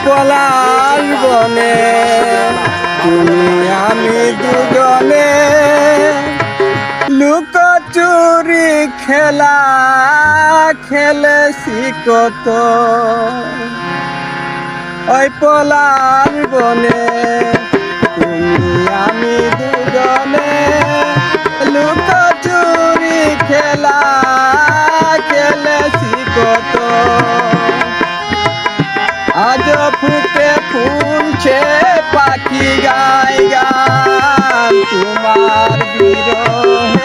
পলাশ বনে তুমি আমি দুজনে লুকোচুরি খেলা খেলেছি কত ওই পলাশ বনে তুমি আমি দুজনে লুকোচুরি খেলা খেলেছি কত আজ ফুটে ফুলছে পাখি গায় গান তোমার বিরহে